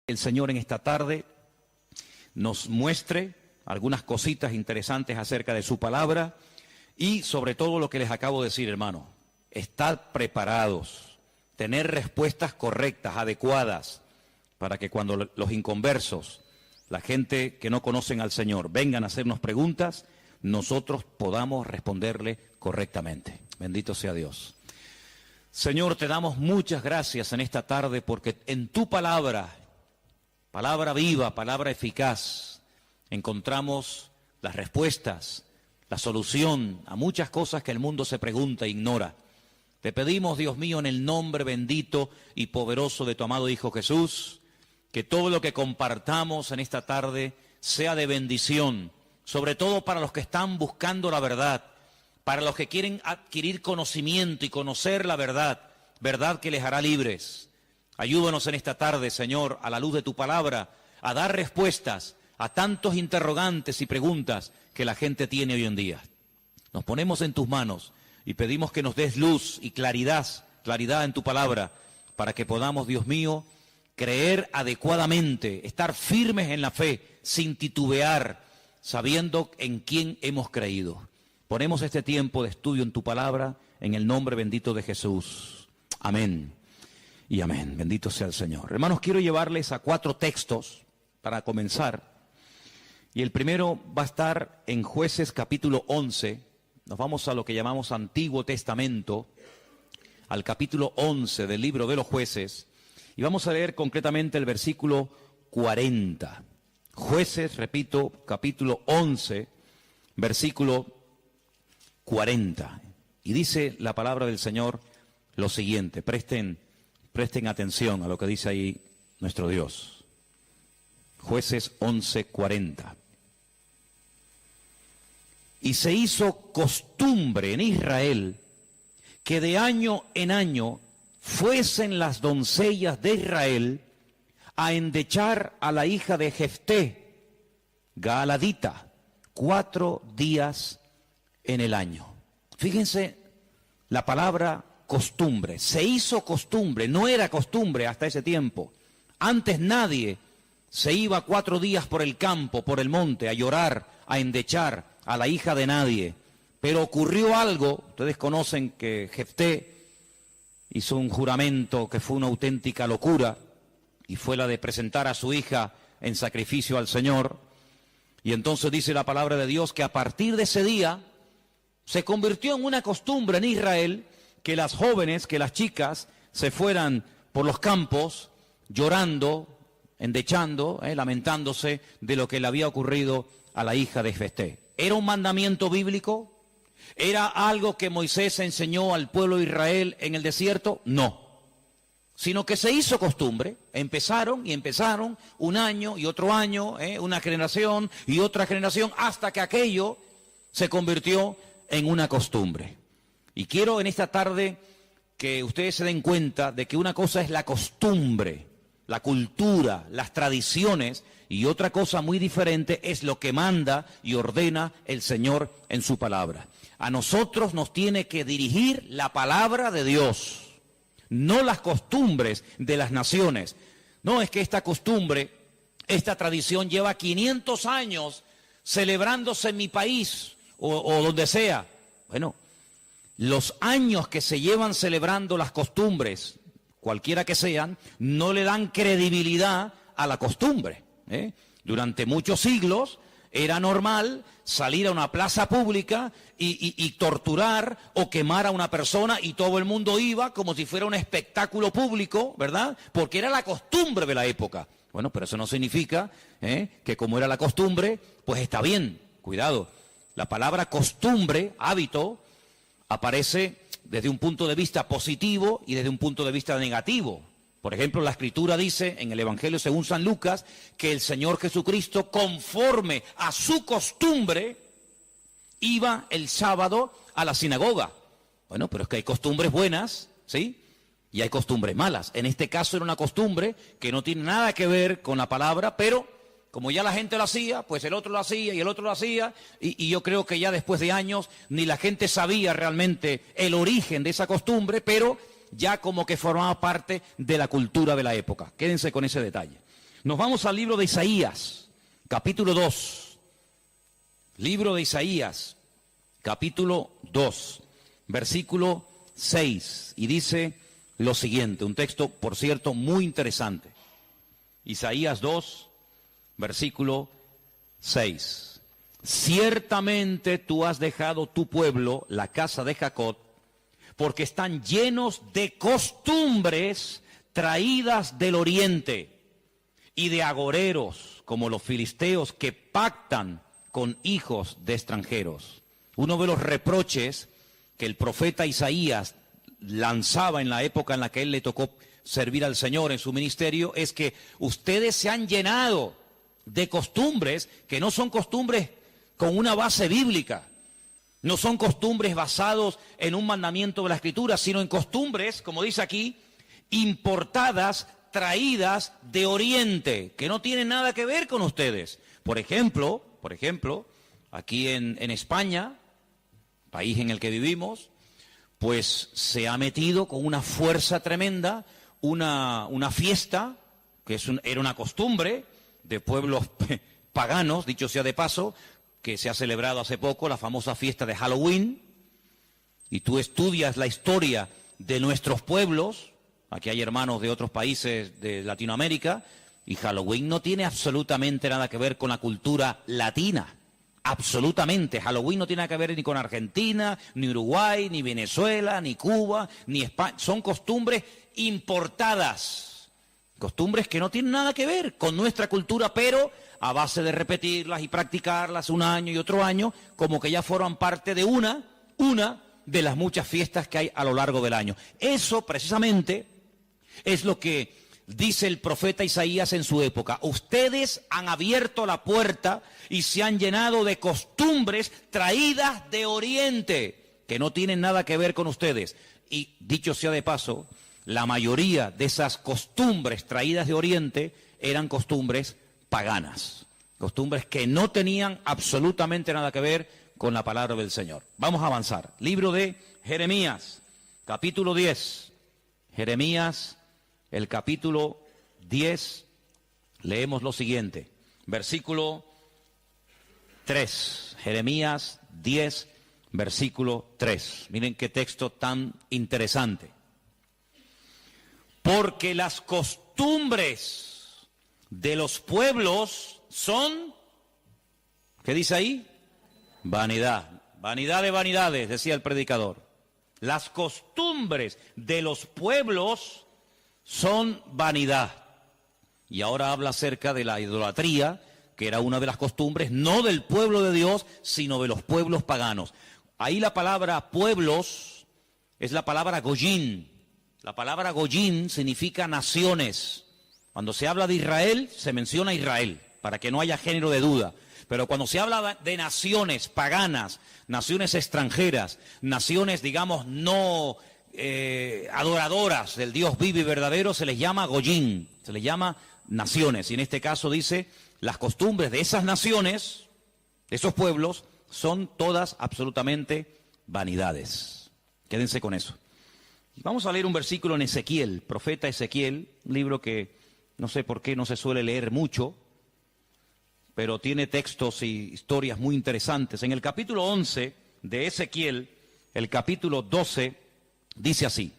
El Señor en esta tarde nos muestre algunas cositas interesantes acerca de su palabra y sobre todo lo que les acabo de decir, hermano. Estar preparados, tener respuestas correctas, adecuadas, para que cuando los inconversos, la gente que no conocen al Señor, vengan a hacernos preguntas, nosotros podamos responderle correctamente. Bendito sea Dios. Señor, te damos muchas gracias en esta tarde porque en tu palabra, palabra viva, palabra eficaz, encontramos las respuestas, la solución a muchas cosas que el mundo se pregunta e ignora. Te pedimos, Dios mío, en el nombre bendito y poderoso de tu amado Hijo Jesús, que todo lo que compartamos en esta tarde sea de bendición, sobre todo para los que están buscando la verdad, para los que quieren adquirir conocimiento y conocer la verdad, verdad que les hará libres. Ayúdanos en esta tarde, Señor, a la luz de tu palabra, a dar respuestas a tantos interrogantes y preguntas que la gente tiene hoy en día. Nos ponemos en tus manos y pedimos que nos des luz y claridad en tu palabra, para que podamos, Dios mío, creer adecuadamente, estar firmes en la fe, sin titubear, sabiendo en quién hemos creído. Ponemos este tiempo de estudio en tu palabra, en el nombre bendito de Jesús. Amén y amén. Bendito sea el Señor. Hermanos, quiero llevarles a 4 textos para comenzar. Y el primero va a estar en Jueces capítulo 11. Nos vamos a lo que llamamos Antiguo Testamento, al capítulo 11 del libro de los Jueces. Y vamos a leer concretamente el versículo 40. Jueces, repito, capítulo 11, versículo 40. Y dice la palabra del Señor lo siguiente. Presten atención a lo que dice ahí nuestro Dios. Jueces 11, 40. Y se hizo costumbre en Israel que de año en año fuesen las doncellas de Israel a endechar a la hija de Jefté, Gaaladita, 4 días en el año. Fíjense la palabra costumbre. Se hizo costumbre, no era costumbre hasta ese tiempo. Antes nadie se iba 4 días por el campo, por el monte, a llorar, a endechar a la hija de nadie. Pero ocurrió algo, ustedes conocen que Jefté hizo un juramento que fue una auténtica locura, y fue la de presentar a su hija en sacrificio al Señor. Y entonces dice la palabra de Dios que a partir de ese día se convirtió en una costumbre en Israel que las jóvenes, que las chicas se fueran por los campos llorando, endechando, lamentándose de lo que le había ocurrido a la hija de Jefté. ¿Era un mandamiento bíblico? ¿Era algo que Moisés enseñó al pueblo de Israel en el desierto? No. Sino que se hizo costumbre. Empezaron un año y otro año, una generación y otra generación, hasta que aquello se convirtió en una costumbre. Y quiero en esta tarde que ustedes se den cuenta de que una cosa es la costumbre, la cultura, las tradiciones, y otra cosa muy diferente es lo que manda y ordena el Señor en su palabra. A nosotros nos tiene que dirigir la palabra de Dios, no las costumbres de las naciones. No es que esta costumbre, esta tradición lleva 500 años celebrándose en mi país o donde sea. Bueno, los años que se llevan celebrando las costumbres, cualquiera que sean, no le dan credibilidad a la costumbre. Durante muchos siglos era normal salir a una plaza pública y torturar o quemar a una persona, y todo el mundo iba como si fuera un espectáculo público, ¿verdad? Porque era la costumbre de la época. Bueno, pero eso no significa que como era la costumbre, pues está bien. Cuidado, la palabra costumbre, hábito, aparece desde un punto de vista positivo y desde un punto de vista negativo. Por ejemplo, la Escritura dice en el Evangelio según San Lucas que el Señor Jesucristo, conforme a su costumbre, iba el sábado a la sinagoga. Bueno, pero es que hay costumbres buenas, ¿sí? Y hay costumbres malas. En este caso era una costumbre que no tiene nada que ver con la palabra, pero como ya la gente lo hacía, pues el otro lo hacía y el otro lo hacía, y yo creo que ya después de años ni la gente sabía realmente el origen de esa costumbre, pero ya como que formaba parte de la cultura de la época. Quédense con ese detalle. Nos vamos al libro de Isaías, capítulo 2. Libro de Isaías, capítulo 2, versículo 6. Y dice lo siguiente, un texto, por cierto, muy interesante. Isaías 2, versículo 6. Ciertamente tú has dejado tu pueblo, la casa de Jacob, porque están llenos de costumbres traídas del oriente y de agoreros, como los filisteos que pactan con hijos de extranjeros. Uno de los reproches que el profeta Isaías lanzaba en la época en la que él le tocó servir al Señor en su ministerio es que ustedes se han llenado de costumbres que no son costumbres con una base bíblica, no son costumbres basados en un mandamiento de la Escritura, sino en costumbres, como dice aquí, importadas, traídas de Oriente, que no tienen nada que ver con ustedes. Por ejemplo, aquí en España, país en el que vivimos, pues se ha metido con una fuerza tremenda una fiesta, que era una costumbre de pueblos paganos, dicho sea de paso, que se ha celebrado hace poco, la famosa fiesta de Halloween, y tú estudias la historia de nuestros pueblos, aquí hay hermanos de otros países de Latinoamérica, y Halloween no tiene absolutamente nada que ver con la cultura latina. Absolutamente. Halloween no tiene nada que ver ni con Argentina, ni Uruguay, ni Venezuela, ni Cuba, ni España. Son costumbres importadas. Costumbres que no tienen nada que ver con nuestra cultura, pero a base de repetirlas y practicarlas un año y otro año, como que ya forman parte de una de las muchas fiestas que hay a lo largo del año. Eso precisamente es lo que dice el profeta Isaías en su época. Ustedes han abierto la puerta y se han llenado de costumbres traídas de Oriente, que no tienen nada que ver con ustedes. Y dicho sea de paso, la mayoría de esas costumbres traídas de Oriente eran costumbres paganas, costumbres que no tenían absolutamente nada que ver con la palabra del Señor. Vamos a avanzar. Libro de Jeremías, capítulo 10. Jeremías, el capítulo 10, leemos lo siguiente, versículo 3, Jeremías 10, versículo 3. Miren qué texto tan interesante. Porque las costumbres de los pueblos son, ¿qué dice ahí? Vanidad. Vanidad de vanidades, decía el predicador. Las costumbres de los pueblos son vanidad. Y ahora habla acerca de la idolatría, que era una de las costumbres, no del pueblo de Dios, sino de los pueblos paganos. Ahí la palabra pueblos es la palabra goyín. La palabra goyín significa naciones. Cuando se habla de Israel, se menciona Israel, para que no haya género de duda. Pero cuando se habla de naciones paganas, naciones extranjeras, naciones, digamos, no adoradoras del Dios vivo y verdadero, se les llama goyín, se les llama naciones. Y en este caso dice, las costumbres de esas naciones, de esos pueblos, son todas absolutamente vanidades. Quédense con eso. Vamos a leer un versículo en Ezequiel, profeta Ezequiel, un libro que no sé por qué no se suele leer mucho, pero tiene textos y historias muy interesantes. En el capítulo 11 de Ezequiel, el capítulo 12, dice así: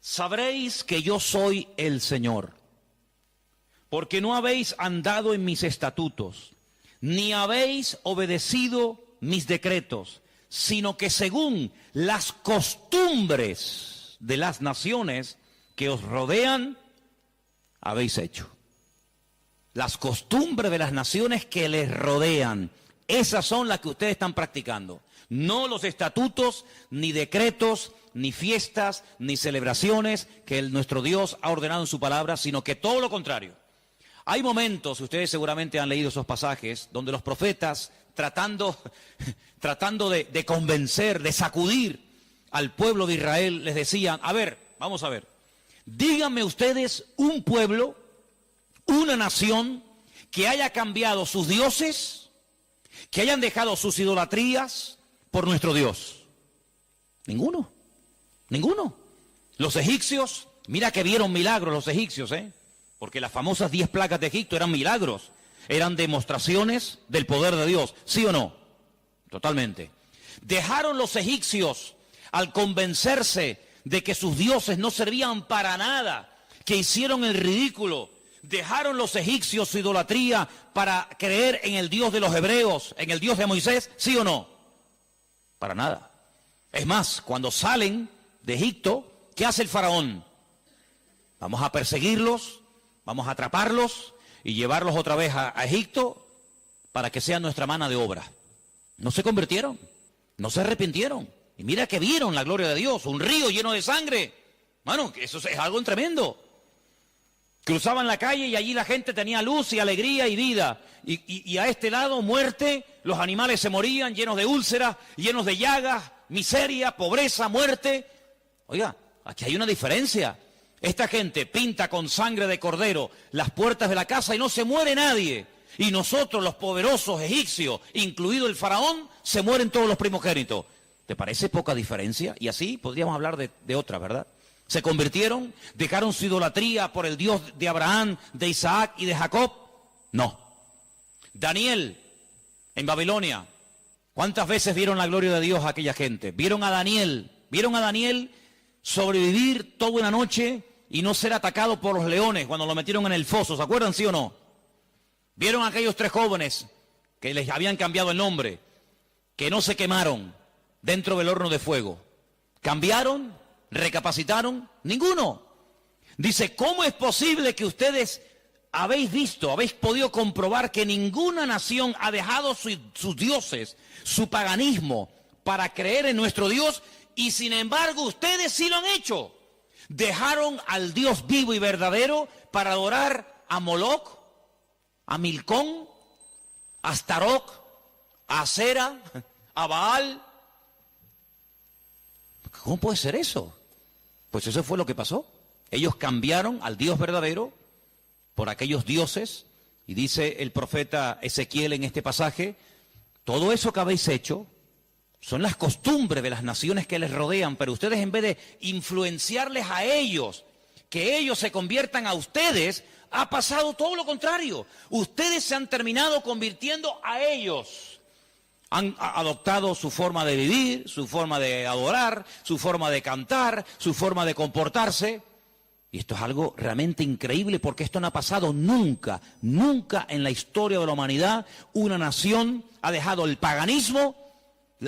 sabréis que yo soy el Señor, porque no habéis andado en mis estatutos, ni habéis obedecido mis decretos, sino que según las costumbres de las naciones que os rodean, habéis hecho. Las costumbres de las naciones que les rodean, esas son las que ustedes están practicando. No los estatutos, ni decretos, ni fiestas, ni celebraciones que nuestro Dios ha ordenado en su palabra, sino que todo lo contrario. Hay momentos, ustedes seguramente han leído esos pasajes, donde los profetas, tratando de convencer, de sacudir al pueblo de Israel, les decían, a ver, vamos a ver, díganme ustedes un pueblo, una nación que haya cambiado sus dioses, que hayan dejado sus idolatrías por nuestro Dios. Ninguno, ninguno. Los egipcios, mira que vieron milagros los egipcios, porque las famosas 10 plagas de Egipto eran milagros, eran demostraciones del poder de Dios, ¿sí o no? Totalmente. Dejaron los egipcios al convencerse de que sus dioses no servían para nada, que hicieron el ridículo. Dejaron los egipcios su idolatría para creer en el Dios de los hebreos, en el Dios de Moisés, ¿sí o no? Para nada. Es más, cuando salen de Egipto, ¿qué hace el faraón? Vamos a perseguirlos, vamos a atraparlos y llevarlos otra vez a Egipto para que sean nuestra mano de obra. No se convirtieron, no se arrepintieron. Y mira que vieron la gloria de Dios, un río lleno de sangre. Bueno, eso es algo tremendo. Cruzaban la calle y allí la gente tenía luz y alegría y vida. Y a este lado, muerte, los animales se morían llenos de úlceras, llenos de llagas, miseria, pobreza, muerte. Oiga, aquí hay una diferencia. Esta gente pinta con sangre de cordero las puertas de la casa y no se muere nadie. Y nosotros, los poderosos egipcios, incluido el faraón, se mueren todos los primogénitos. ¿Te parece poca diferencia? Y así podríamos hablar de otra, ¿verdad? Se convirtieron, dejaron su idolatría por el Dios de Abraham, de Isaac y de Jacob. No. Daniel, en Babilonia, ¿cuántas veces vieron la gloria de Dios a aquella gente? Vieron a Daniel sobrevivir toda una noche y no ser atacado por los leones cuando lo metieron en el foso. ¿Se acuerdan, sí o no? Vieron a aquellos 3 jóvenes que les habían cambiado el nombre, que no se quemaron dentro del horno de fuego. ¿Cambiaron? ¿Recapacitaron? Ninguno. Dice, ¿cómo es posible que ustedes habéis podido comprobar que ninguna nación ha dejado sus dioses, su paganismo, para creer en nuestro Dios, y sin embargo ustedes sí lo han hecho? Dejaron al Dios vivo y verdadero para adorar a Moloch, a Milcón, a Astaroth, a Acera, a Baal. ¿Cómo puede ser eso? Pues eso fue lo que pasó. Ellos cambiaron al Dios verdadero por aquellos dioses, y dice el profeta Ezequiel en este pasaje, todo eso que habéis hecho son las costumbres de las naciones que les rodean, pero ustedes, en vez de influenciarles a ellos, que ellos se conviertan a ustedes, ha pasado todo lo contrario. Ustedes se han terminado convirtiendo a ellos. Han adoptado su forma de vivir, su forma de adorar, su forma de cantar, su forma de comportarse. Y esto es algo realmente increíble, porque esto no ha pasado nunca, nunca en la historia de la humanidad. Una nación ha dejado el paganismo,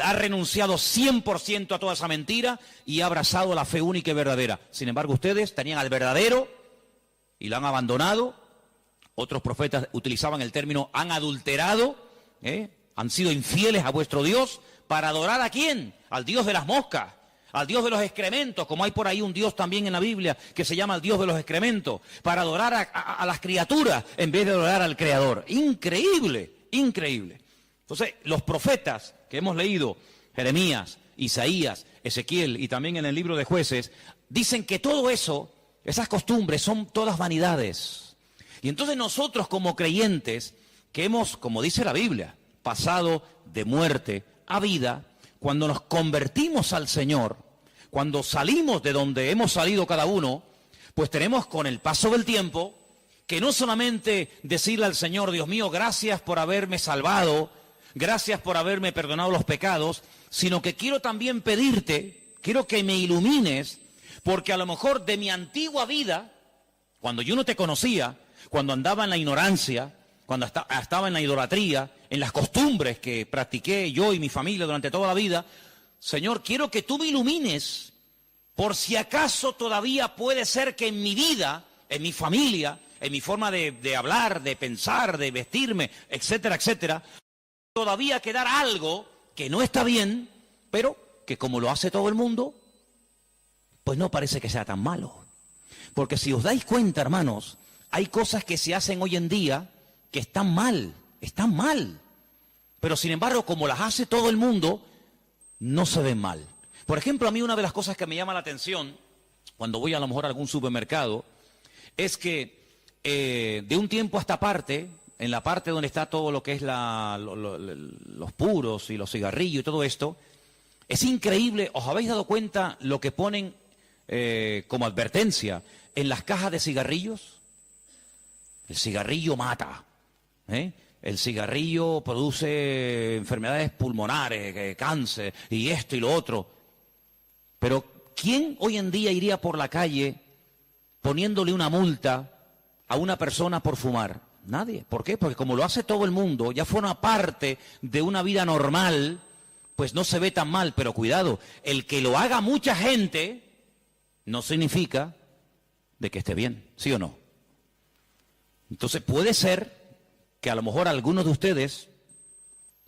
ha renunciado 100% a toda esa mentira y ha abrazado la fe única y verdadera. Sin embargo, ustedes tenían al verdadero y lo han abandonado. Otros profetas utilizaban el término han adulterado, han sido infieles a vuestro Dios. ¿Para adorar a quién? Al Dios de las moscas, al Dios de los excrementos, como hay por ahí un Dios también en la Biblia que se llama el Dios de los excrementos, para adorar a las criaturas en vez de adorar al Creador. Increíble, increíble. Entonces, los profetas que hemos leído, Jeremías, Isaías, Ezequiel y también en el libro de Jueces, dicen que todo eso, esas costumbres son todas vanidades. Y entonces nosotros como creyentes, que hemos, como dice la Biblia, pasado de muerte a vida, cuando nos convertimos al Señor, cuando salimos de donde hemos salido cada uno, pues tenemos con el paso del tiempo que no solamente decirle al Señor, Dios mío, gracias por haberme salvado, gracias por haberme perdonado los pecados, sino que quiero también pedirte, quiero que me ilumines, porque a lo mejor de mi antigua vida, cuando yo no te conocía, cuando andaba en la ignorancia, cuando estaba en la idolatría, en las costumbres que practiqué yo y mi familia durante toda la vida, Señor, quiero que tú me ilumines, por si acaso todavía puede ser que en mi vida, en mi familia, en mi forma de hablar, de pensar, de vestirme, etcétera, etcétera, todavía quedar algo que no está bien, pero que como lo hace todo el mundo, pues no parece que sea tan malo. Porque si os dais cuenta, hermanos, hay cosas que se hacen hoy en día que están mal, pero sin embargo, como las hace todo el mundo, no se ven mal. Por ejemplo, a mí una de las cosas que me llama la atención, cuando voy a lo mejor a algún supermercado, es que de un tiempo a esta parte, en la parte donde está todo lo que es los puros y los cigarrillos y todo esto, es increíble. ¿Os habéis dado cuenta lo que ponen como advertencia en las cajas de cigarrillos? El cigarrillo mata, ¿eh? El cigarrillo produce enfermedades pulmonares, cáncer, y esto y lo otro. Pero ¿quién hoy en día iría por la calle poniéndole una multa a una persona por fumar? Nadie. ¿Por qué? Porque como lo hace todo el mundo, ya forma parte de una vida normal, pues no se ve tan mal. Pero cuidado, el que lo haga mucha gente no significa de que esté bien, ¿sí o no? Entonces puede ser que a lo mejor algunos de ustedes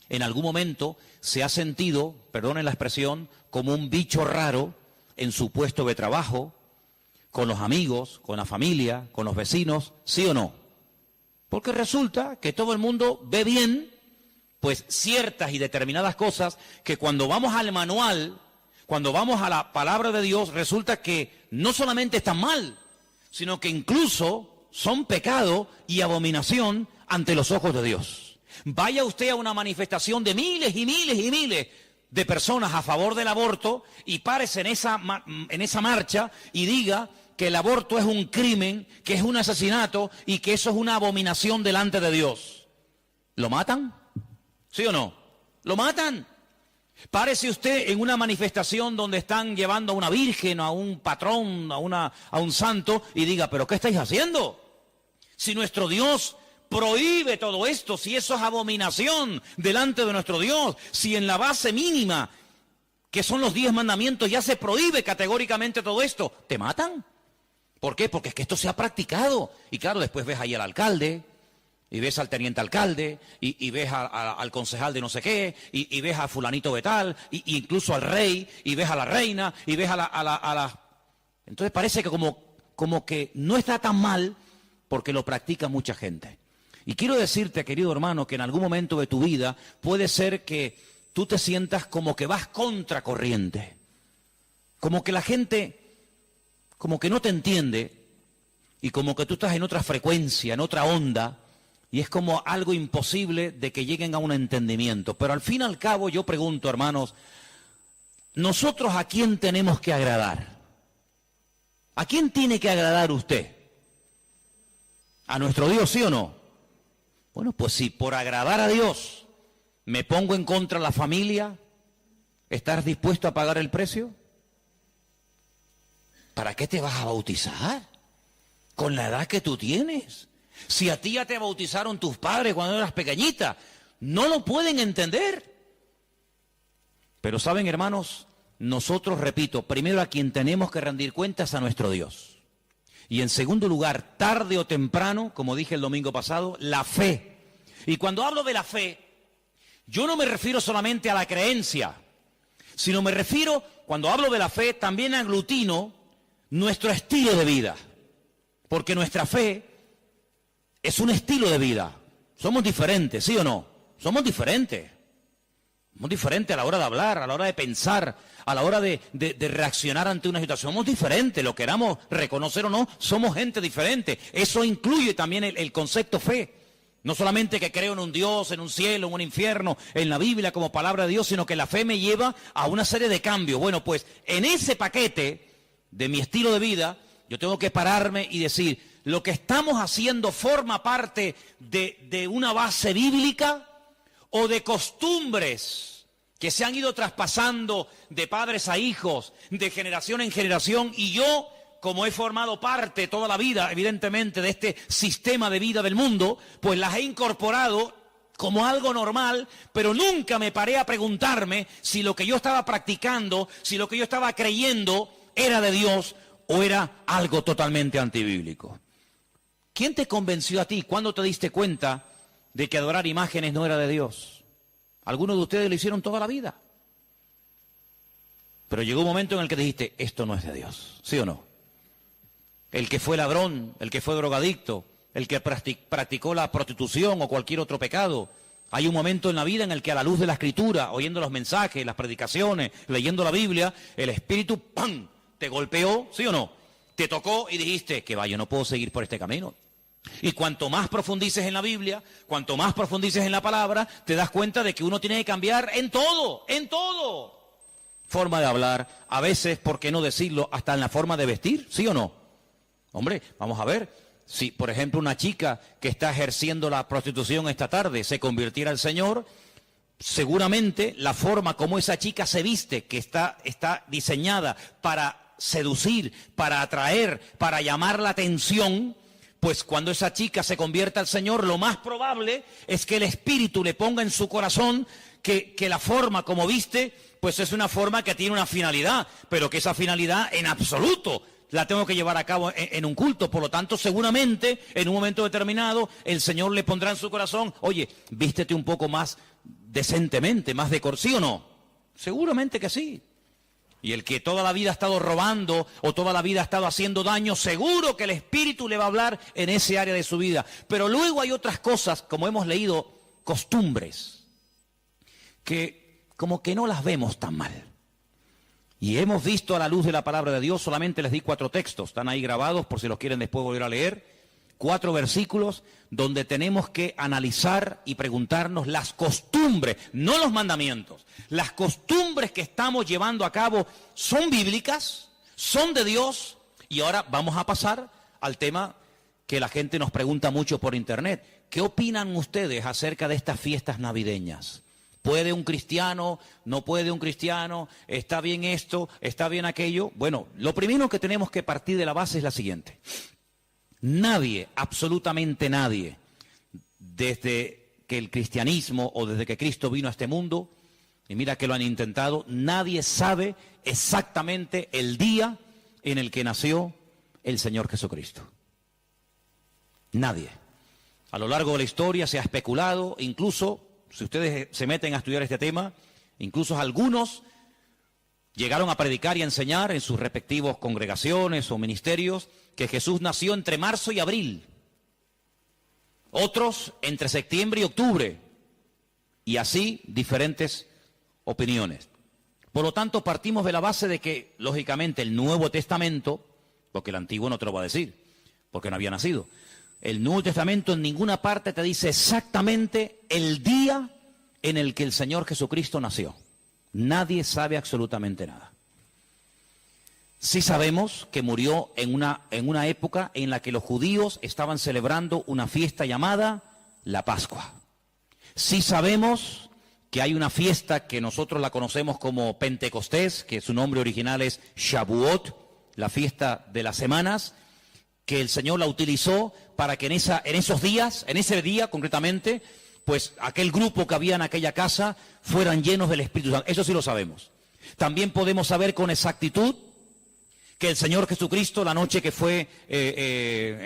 en algún momento se ha sentido, perdonen la expresión, como un bicho raro en su puesto de trabajo, con los amigos, con la familia, con los vecinos, ¿sí o no? Porque resulta que todo el mundo ve bien, pues ciertas y determinadas cosas que cuando vamos al manual, cuando vamos a la palabra de Dios, resulta que no solamente están mal, sino que incluso son pecado y abominación ante los ojos de Dios. Vaya usted a una manifestación de miles y miles y miles de personas a favor del aborto y párese en esa marcha y diga que el aborto es un crimen, que es un asesinato y que eso es una abominación delante de Dios. ¿Lo matan? ¿Sí o no? ¿Lo matan? Párese usted en una manifestación donde están llevando a una virgen, a un patrón, a un santo y diga, ¿pero qué estáis haciendo? Si nuestro Dios prohíbe todo esto, si eso es abominación delante de nuestro Dios, si en la base mínima, que son los 10 mandamientos, ya se prohíbe categóricamente todo esto, ¿te matan? ¿Por qué? Porque es que esto se ha practicado. Y claro, después ves ahí al alcalde, y ves al teniente alcalde, y ves al concejal de no sé qué, y ves a fulanito de tal, y incluso al rey, y ves a la reina, y ves a la... Entonces parece que como que no está tan mal, porque lo practica mucha gente. Y quiero decirte, querido hermano, que en algún momento de tu vida puede ser que tú te sientas como que vas contracorriente, como que la gente como que no te entiende y como que tú estás en otra frecuencia, en otra onda, y es como algo imposible de que lleguen a un entendimiento. Pero al fin y al cabo yo pregunto, hermanos, ¿nosotros a quién tenemos que agradar? ¿A quién tiene que agradar usted? ¿A nuestro Dios, sí o no? Bueno, pues si por agradar a Dios me pongo en contra de la familia, ¿estás dispuesto a pagar el precio? ¿Para qué te vas a bautizar? Con la edad que tú tienes. Si a ti ya te bautizaron tus padres cuando eras pequeñita, no lo pueden entender. Pero saben, hermanos, nosotros, repito, primero a quien tenemos que rendir cuentas a nuestro Dios. Y en segundo lugar, tarde o temprano, como dije el domingo pasado, la fe. Y cuando hablo de la fe, yo no me refiero solamente a la creencia, sino me refiero, cuando hablo de la fe, también aglutino nuestro estilo de vida. Porque nuestra fe es un estilo de vida. Somos diferentes, ¿sí o no? Somos diferentes. Somos diferentes a la hora de hablar, a la hora de pensar, a la hora de reaccionar ante una situación. Somos diferentes, lo queramos reconocer o no, somos gente diferente. Eso incluye también el concepto fe. No solamente que creo en un Dios, en un cielo, en un infierno, en la Biblia como palabra de Dios, sino que la fe me lleva a una serie de cambios. Bueno, pues en ese paquete de mi estilo de vida, yo tengo que pararme y decir, ¿lo que estamos haciendo forma parte de una base bíblica o de costumbres que se han ido traspasando de padres a hijos, de generación en generación? Y yo, como he formado parte toda la vida, evidentemente, de este sistema de vida del mundo, pues las he incorporado como algo normal, pero nunca me paré a preguntarme si lo que yo estaba practicando, si lo que yo estaba creyendo era de Dios o era algo totalmente antibíblico. ¿Quién te convenció a ti? ¿Cuándo te diste cuenta de que adorar imágenes no era de Dios? Algunos de ustedes lo hicieron toda la vida. Pero llegó un momento en el que dijiste, esto no es de Dios, ¿sí o no? El que fue ladrón, el que fue drogadicto, el que practicó la prostitución o cualquier otro pecado. Hay un momento en la vida en el que a la luz de la Escritura, oyendo los mensajes, las predicaciones, leyendo la Biblia, el Espíritu, ¡pam!, te golpeó, ¿sí o no? Te tocó y dijiste, que va, yo no puedo seguir por este camino. Y cuanto más profundices en la Biblia, cuanto más profundices en la palabra, te das cuenta de que uno tiene que cambiar en todo, en todo. Forma de hablar, a veces, ¿por qué no decirlo? Hasta en la forma de vestir, ¿sí o no? Hombre, vamos a ver, si, por ejemplo, una chica que está ejerciendo la prostitución esta tarde se convirtiera al Señor, seguramente la forma como esa chica se viste, que está diseñada para seducir, para atraer, para llamar la atención, pues cuando esa chica se convierta al Señor, lo más probable es que el Espíritu le ponga en su corazón que la forma como viste, pues es una forma que tiene una finalidad, pero que esa finalidad en absoluto la tengo que llevar a cabo en un culto. Por lo tanto, seguramente, en un momento determinado, el Señor le pondrá en su corazón, oye, vístete un poco más decentemente, más ¿sí o no? Seguramente que sí. Y el que toda la vida ha estado robando o toda la vida ha estado haciendo daño, seguro que el Espíritu le va a hablar en ese área de su vida. Pero luego hay otras cosas, como hemos leído, costumbres, que como que no las vemos tan mal. Y hemos visto a la luz de la palabra de Dios, solamente les di 4 textos, están ahí grabados por si los quieren después volver a leer, 4 versículos donde tenemos que analizar y preguntarnos las costumbres, no los mandamientos, las costumbres que estamos llevando a cabo son bíblicas, son de Dios. Y ahora vamos a pasar al tema que la gente nos pregunta mucho por internet. ¿Qué opinan ustedes acerca de estas fiestas navideñas? ¿Puede un cristiano? ¿No puede un cristiano? ¿Está bien esto? ¿Está bien aquello? Bueno, lo primero que tenemos que partir de la base es la siguiente. Nadie, absolutamente nadie, desde que el cristianismo o desde que Cristo vino a este mundo, y mira que lo han intentado, nadie sabe exactamente el día en el que nació el Señor Jesucristo. Nadie. A lo largo de la historia se ha especulado, incluso, si ustedes se meten a estudiar este tema, incluso algunos llegaron a predicar y a enseñar en sus respectivos congregaciones o ministerios que Jesús nació entre marzo y abril. Otros entre septiembre y octubre. Y así diferentes opiniones. Por lo tanto, partimos de la base de que, lógicamente, el Nuevo Testamento, porque el Antiguo no te lo va a decir, porque no había nacido, el Nuevo Testamento en ninguna parte te dice exactamente el día en el que el Señor Jesucristo nació. Nadie sabe absolutamente nada. Sí sabemos que murió en una época en la que los judíos estaban celebrando una fiesta llamada la Pascua. Sí sabemos que hay una fiesta que nosotros la conocemos como Pentecostés, que su nombre original es Shavuot, la fiesta de las semanas, que el Señor la utilizó para que en ese día concretamente, pues aquel grupo que había en aquella casa fueran llenos del Espíritu Santo. Eso sí lo sabemos. También podemos saber con exactitud que el Señor Jesucristo, la noche que fue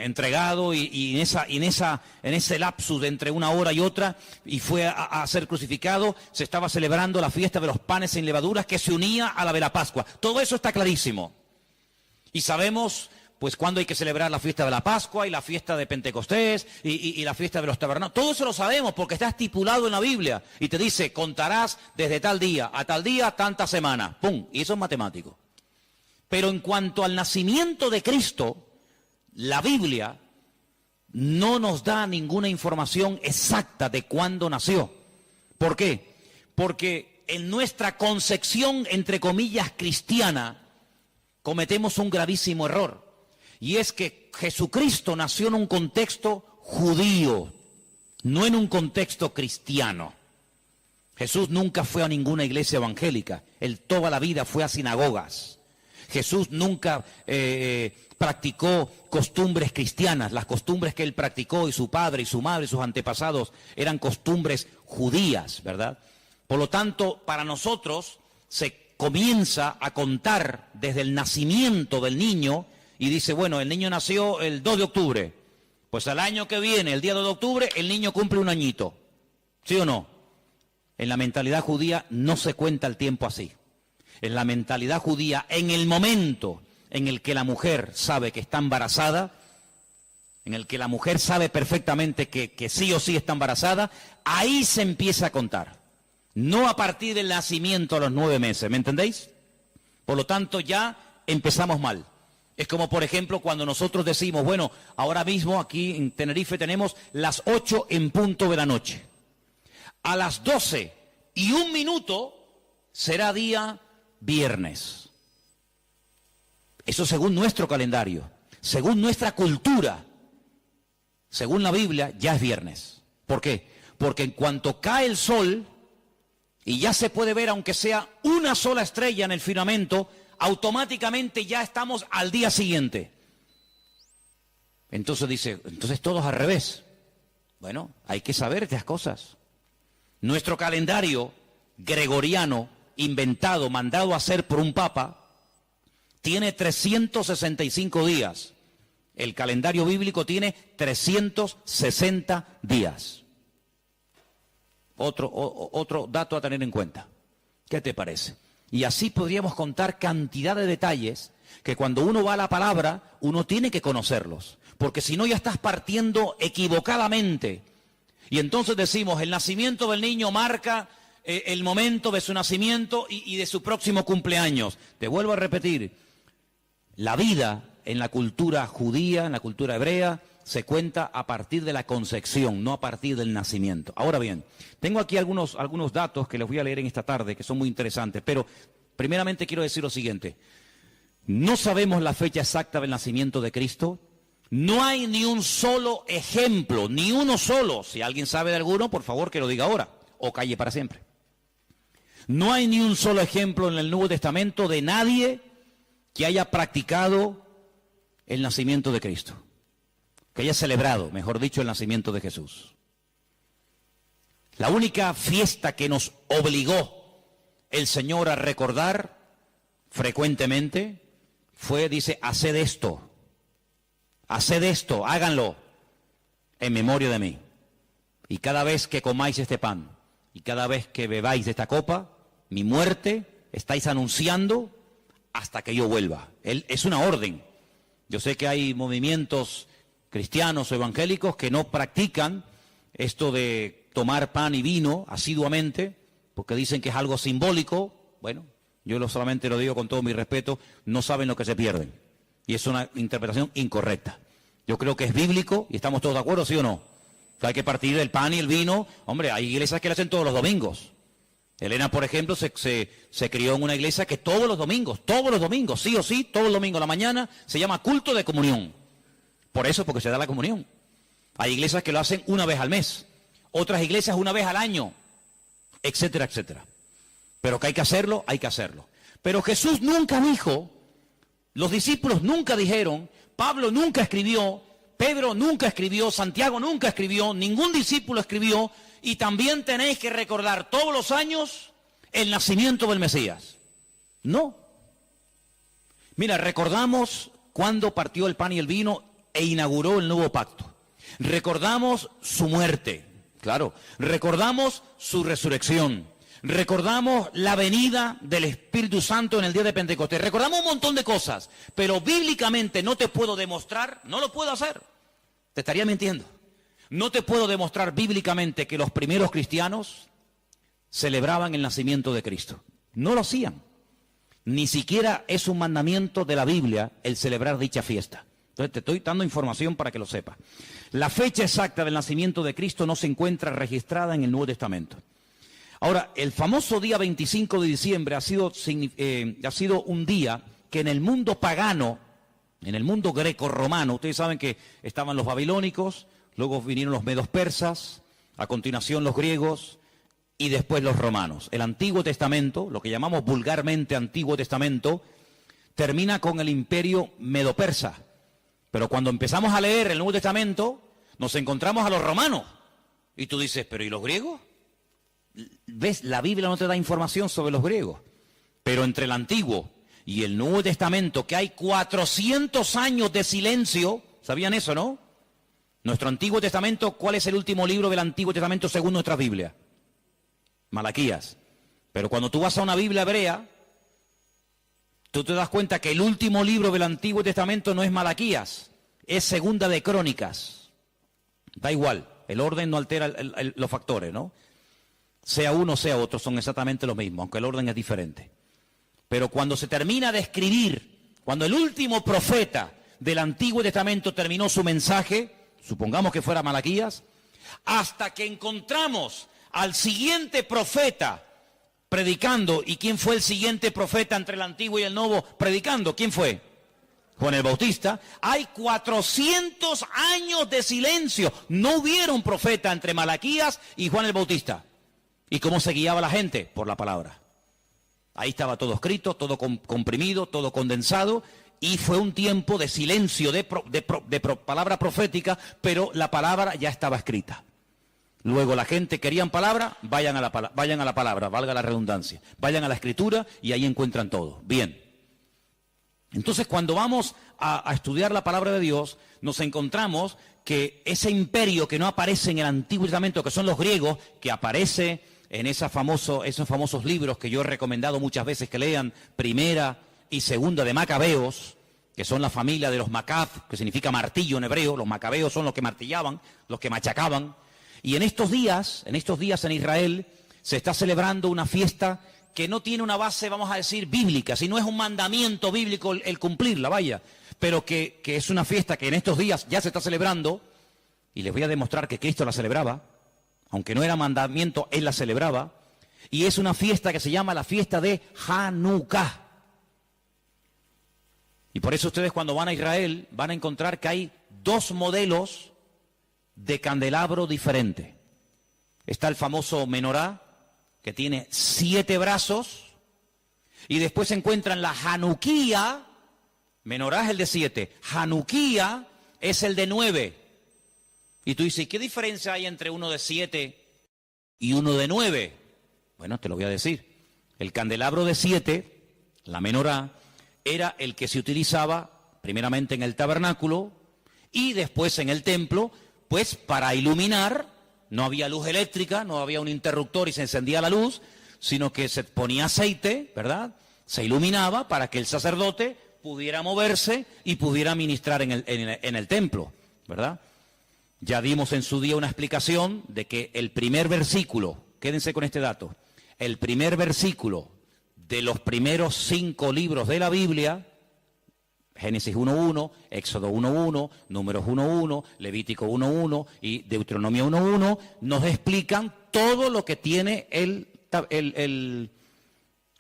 entregado y en ese lapsus de entre una hora y otra, y fue a ser crucificado, se estaba celebrando la fiesta de los panes sin levaduras que se unía a la de la Pascua. Todo eso está clarísimo. Y sabemos pues cuándo hay que celebrar la fiesta de la Pascua y la fiesta de Pentecostés y la fiesta de los tabernáculos. Todo eso lo sabemos porque está estipulado en la Biblia. Y te dice, contarás desde tal día a tal día, tanta semana. ¡Pum! Y eso es matemático. Pero en cuanto al nacimiento de Cristo, la Biblia no nos da ninguna información exacta de cuándo nació. ¿Por qué? Porque en nuestra concepción, entre comillas, cristiana, cometemos un gravísimo error. Y es que Jesucristo nació en un contexto judío, no en un contexto cristiano. Jesús nunca fue a ninguna iglesia evangélica, él toda la vida fue a sinagogas. Jesús nunca practicó costumbres cristianas, las costumbres que él practicó y su padre y su madre y sus antepasados eran costumbres judías, ¿verdad? Por lo tanto, para nosotros se comienza a contar desde el nacimiento del niño y dice, bueno, el niño nació el 2 de octubre, pues al año que viene, el día 2 de octubre, el niño cumple un añito, ¿sí o no? En la mentalidad judía no se cuenta el tiempo así. En la mentalidad judía, en el momento en el que la mujer sabe que está embarazada, en el que la mujer sabe perfectamente que sí o sí está embarazada, ahí se empieza a contar. No a partir del nacimiento a los 9 meses, ¿me entendéis? Por lo tanto, ya empezamos mal. Es como, por ejemplo, cuando nosotros decimos, bueno, ahora mismo aquí en Tenerife tenemos las 8 en punto de la noche. A las 12:01 será día viernes. Eso según nuestro calendario, según nuestra cultura. según la Biblia, ya es viernes. ¿Por qué? Porque en cuanto cae el sol, y ya se puede ver, aunque sea una sola estrella en el firmamento, automáticamente ya estamos al día siguiente. Entonces dice, entonces todos al revés. Bueno, hay que saber estas cosas. Nuestro calendario gregoriano, inventado, mandado a hacer por un papa, tiene 365 días. El calendario bíblico tiene 360 días. Otro dato a tener en cuenta. ¿Qué te parece? Y así podríamos contar cantidad de detalles que cuando uno va a la palabra, uno tiene que conocerlos. Porque si no ya estás partiendo equivocadamente. Y entonces decimos, el nacimiento del niño marca el momento de su nacimiento y de su próximo cumpleaños. Te vuelvo a repetir, la vida en la cultura judía, en la cultura hebrea, se cuenta a partir de la concepción, no a partir del nacimiento. Ahora bien, tengo aquí algunos datos que les voy a leer en esta tarde, que son muy interesantes, pero primeramente quiero decir lo siguiente. No sabemos la fecha exacta del nacimiento de Cristo. No hay ni un solo ejemplo, ni uno solo. Si alguien sabe de alguno, por favor que lo diga ahora, o calle para siempre. No hay ni un solo ejemplo en el Nuevo Testamento de nadie que haya practicado el nacimiento de Cristo, que haya celebrado, mejor dicho, el nacimiento de Jesús. La única fiesta que nos obligó el Señor a recordar frecuentemente fue, dice, haced esto, háganlo en memoria de mí. Y cada vez que comáis este pan y cada vez que bebáis de esta copa, mi muerte estáis anunciando hasta que yo vuelva. Es una orden. Yo sé que hay movimientos cristianos o evangélicos que no practican esto de tomar pan y vino asiduamente, porque dicen que es algo simbólico. Bueno, yo solamente lo digo con todo mi respeto, no saben lo que se pierden. Y es una interpretación incorrecta. Yo creo que es bíblico y estamos todos de acuerdo, ¿sí o no? O sea, hay que partir del pan y el vino. Hombre, hay iglesias que lo hacen todos los domingos. Elena, por ejemplo, se crió en una iglesia que todos los domingos, sí o sí, todos los domingos a la mañana, se llama culto de comunión. Por eso, porque se da la comunión. Hay iglesias que lo hacen una vez al mes, otras iglesias una vez al año, etcétera, etcétera. Pero que hay que hacerlo, hay que hacerlo. Pero Jesús nunca dijo, los discípulos nunca dijeron, Pablo nunca escribió, Pedro nunca escribió, Santiago nunca escribió, ningún discípulo escribió, y también tenéis que recordar todos los años el nacimiento del Mesías. No. Mira, recordamos cuando partió el pan y el vino e inauguró el nuevo pacto. Recordamos su muerte, claro. Recordamos su resurrección. Recordamos la venida del Espíritu Santo en el día de Pentecostés. Recordamos un montón de cosas, pero bíblicamente no te puedo demostrar, no lo puedo hacer. Te estaría mintiendo. No te puedo demostrar bíblicamente que los primeros cristianos celebraban el nacimiento de Cristo. No lo hacían. Ni siquiera es un mandamiento de la Biblia el celebrar dicha fiesta. Entonces te estoy dando información para que lo sepas. La fecha exacta del nacimiento de Cristo no se encuentra registrada en el Nuevo Testamento. Ahora, el famoso día 25 de diciembre ha sido un día que en el mundo pagano, en el mundo greco-romano, ustedes saben que estaban los babilónicos, luego vinieron los medos persas, a continuación los griegos y después los romanos. El Antiguo Testamento, lo que llamamos vulgarmente Antiguo Testamento, termina con el imperio medo-persa. Pero cuando empezamos a leer el Nuevo Testamento, nos encontramos a los romanos. Y tú dices, ¿pero y los griegos? ¿Ves? La Biblia no te da información sobre los griegos. Pero entre el Antiguo y el Nuevo Testamento, que hay 400 años de silencio, ¿sabían eso, no? Nuestro Antiguo Testamento, ¿cuál es el último libro del Antiguo Testamento según nuestra Biblia? Malaquías. Pero cuando tú vas a una Biblia hebrea, tú te das cuenta que el último libro del Antiguo Testamento no es Malaquías, es Segunda de Crónicas. Da igual, el orden no altera los factores, ¿no? Sea uno, sea otro, son exactamente lo mismo, aunque el orden es diferente. Pero cuando se termina de escribir, cuando el último profeta del Antiguo Testamento terminó su mensaje, supongamos que fuera Malaquías, hasta que encontramos al siguiente profeta predicando. ¿Y quién fue el siguiente profeta entre el Antiguo y el Nuevo predicando? ¿Quién fue? Juan el Bautista. Hay 400 años de silencio. No hubieron profeta entre Malaquías y Juan el Bautista. ¿Y cómo se guiaba la gente? Por la palabra. Ahí estaba todo escrito, todo comprimido, todo condensado, y fue un tiempo de silencio, de palabra profética, pero la palabra ya estaba escrita. Luego la gente querían palabra, vayan a la palabra, valga la redundancia. Vayan a la escritura y ahí encuentran todo. Bien. Entonces, cuando vamos a estudiar la palabra de Dios, nos encontramos que ese imperio que no aparece en el Antiguo Testamento, que son los griegos, que aparece en esos famosos libros que yo he recomendado muchas veces que lean, Primera y Segunda de Macabeos, que son la familia de los Macab, que significa martillo en hebreo. Los macabeos son los que martillaban, los que machacaban. Y en estos días en Israel se está celebrando una fiesta que no tiene una base, vamos a decir, bíblica, sino es un mandamiento bíblico el cumplirla, vaya, pero que es una fiesta que en estos días ya se está celebrando, y les voy a demostrar que Cristo la celebraba, aunque no era mandamiento, Él la celebraba, y es una fiesta que se llama la fiesta de Hanukkah. Y por eso ustedes cuando van a Israel van a encontrar que hay dos modelos de candelabro diferente. Está el famoso menorá, que tiene 7 brazos, y después se encuentran la Hanukkía. Menorá es el de 7, Hanukkía es el de 9. Y tú dices, ¿qué diferencia hay entre uno de 7 y uno de 9? Bueno, te lo voy a decir. El candelabro de 7, la menorá, era el que se utilizaba primeramente en el tabernáculo y después en el templo, pues para iluminar. No había luz eléctrica, no había un interruptor y se encendía la luz, sino que se ponía aceite, ¿verdad? Se iluminaba para que el sacerdote pudiera moverse y pudiera ministrar en el templo, ¿verdad? Ya dimos en su día una explicación de que el primer versículo, quédense con este dato, el primer versículo de los primeros 5 libros de la Biblia, Génesis 1.1, Éxodo 1.1, Números 1.1, Levítico 1.1 y Deuteronomio 1.1, nos explican todo lo que tiene el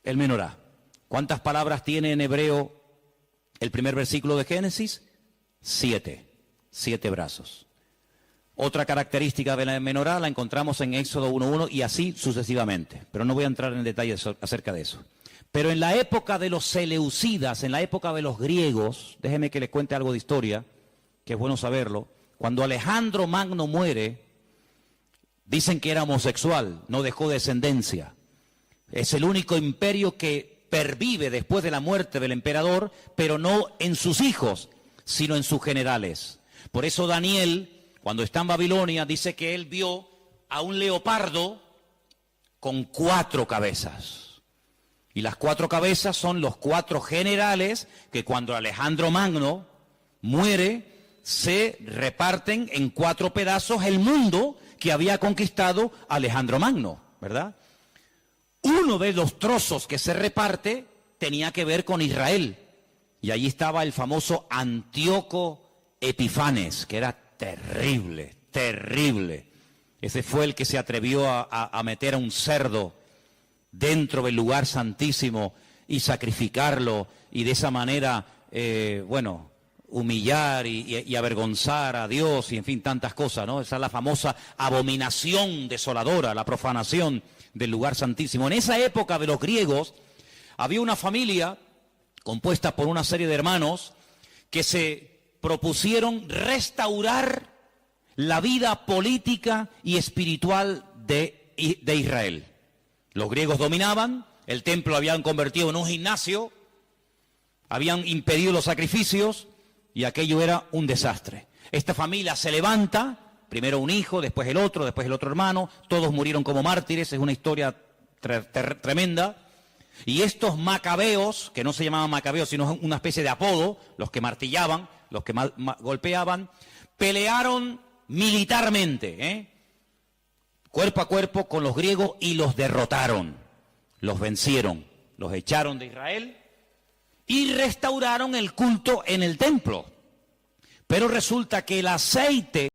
menorá. ¿Cuántas palabras tiene en hebreo el primer versículo de Génesis? 7 brazos. Otra característica de la menorá la encontramos en Éxodo 1.1 y así sucesivamente, pero no voy a entrar en detalles acerca de eso. Pero en la época de los seleucidas, en la época de los griegos, déjeme que les cuente algo de historia, que es bueno saberlo. Cuando Alejandro Magno muere, dicen que era homosexual, no dejó descendencia. Es el único imperio que pervive después de la muerte del emperador, pero no en sus hijos, sino en sus generales. Por eso Daniel, cuando está en Babilonia, dice que él vio a un leopardo con 4 cabezas. Y las 4 cabezas son los 4 generales que cuando Alejandro Magno muere, se reparten en 4 pedazos el mundo que había conquistado Alejandro Magno, ¿verdad? Uno de los trozos que se reparte tenía que ver con Israel. Y allí estaba el famoso Antíoco Epifanes, que era terrible, terrible. Ese fue el que se atrevió a meter a un cerdo dentro del lugar santísimo y sacrificarlo y de esa manera, humillar y avergonzar a Dios y en fin, tantas cosas, ¿no? Esa es la famosa abominación desoladora, la profanación del lugar santísimo. En esa época de los griegos había una familia compuesta por una serie de hermanos que se propusieron restaurar la vida política y espiritual de Israel. Los griegos dominaban, el templo lo habían convertido en un gimnasio, habían impedido los sacrificios y aquello era un desastre. Esta familia se levanta, primero un hijo, después el otro hermano, todos murieron como mártires, es una historia tremenda. Y estos macabeos, que no se llamaban macabeos, sino una especie de apodo, los que martillaban, los que golpeaban, pelearon militarmente, cuerpo a cuerpo con los griegos y los derrotaron, los vencieron, los echaron de Israel y restauraron el culto en el templo. Pero resulta que el aceite